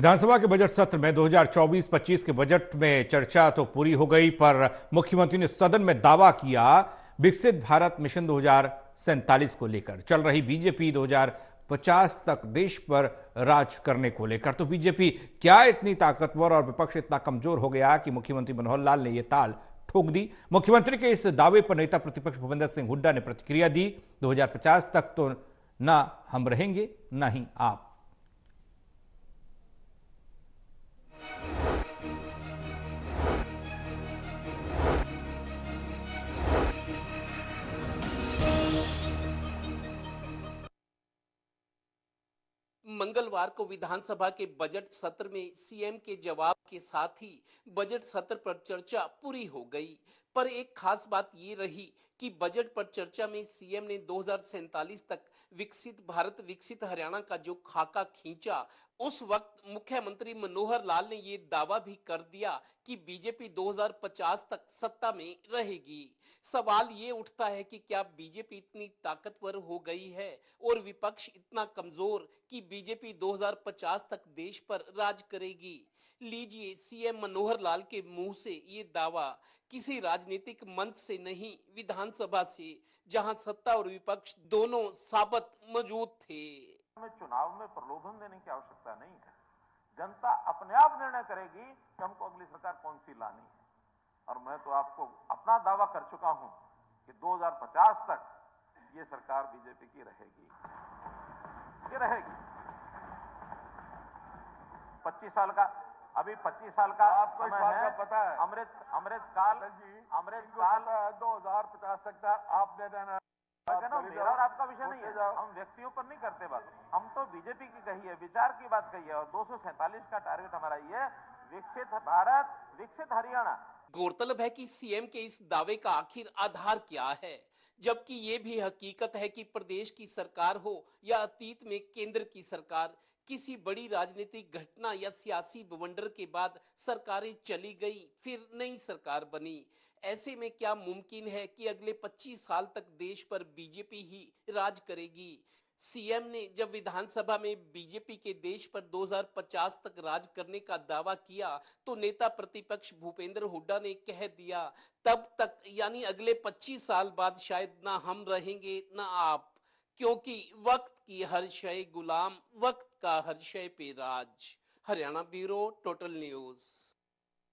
विधानसभा के बजट सत्र में 2024-25 के बजट में चर्चा तो पूरी हो गई, पर मुख्यमंत्री ने सदन में दावा किया विकसित भारत मिशन 2047 को लेकर। चल रही बीजेपी 2050 तक देश पर राज करने को लेकर। तो बीजेपी क्या इतनी ताकतवर और विपक्ष इतना कमजोर हो गया कि मुख्यमंत्री मनोहर लाल ने यह ताल ठोक दी? मुख्यमंत्री के इस दावे पर नेता प्रतिपक्ष भूपेंद्र सिंह हुड्डा ने प्रतिक्रिया दी। 2050 तक तो ना हम रहेंगे ना ही आप। मंगलवार को विधानसभा के बजट सत्र में सीएम के जवाब के साथ ही बजट सत्र पर चर्चा पूरी हो गई। पर एक खास बात ये रही कि बजट पर चर्चा में सीएम ने 2047 तक विकसित भारत विकसित हरियाणा का जो खाका खींचा, उस वक्त मुख्यमंत्री मनोहर लाल ने ये दावा भी कर दिया कि बीजेपी 2050 तक सत्ता में रहेगी। सवाल ये उठता है कि क्या बीजेपी इतनी ताकतवर हो गई है और विपक्ष इतना कमजोर कि बीजेपी 2050 तक देश पर राज करेगी? लीजिए सीएम मनोहर लाल के मुंह से ये दावा, किसी राजनीतिक मंच से नहीं, विधानसभा से, जहां सत्ता और विपक्ष दोनों साबत मौजूद थे। हमें चुनाव में प्रलोभन देने की आवश्यकता नहीं है। जनता अपने आप निर्णय करेगी कि हमको अगली सरकार कौन सी लानी है। और मैं तो आपको अपना दावा कर चुका हूं कि 2050 तक ये सरकार बीजेपी की रहेगी, ये रहेगी। 25 साल का, अभी 25 साल का आपको इस बात का पता है? अमृत काल 2050 तक था, आपने देना मेरा और आपका विषय नहीं है। हम व्यक्तियों पर नहीं करते बात, हम तो बीजेपी की कही है, विचार की बात कही है। और 247 का टारगेट हमारा ये है, विकसित भारत विकसित हरियाणा। गौरतलब है कि सीएम के इस दावे का आखिर आधार क्या है, जबकि ये भी हकीकत है कि प्रदेश की सरकार हो या अतीत में केंद्र की सरकार, किसी बड़ी राजनीतिक घटना या सियासी बवंडर के बाद सरकारें चली गई, फिर नई सरकार बनी। ऐसे में क्या मुमकिन है कि अगले 25 साल तक देश पर बीजेपी ही राज करेगी? सीएम ने जब विधानसभा में बीजेपी के देश पर 2050 तक राज करने का दावा किया, तो नेता प्रतिपक्ष भूपेंद्र हुड्डा ने कह दिया, तब तक यानी अगले 25 साल बाद शायद ना हम रहेंगे ना आप, क्योंकि वक्त की हर शय गुलाम, वक्त का हर शय पे राज। Haryana bureau, total news.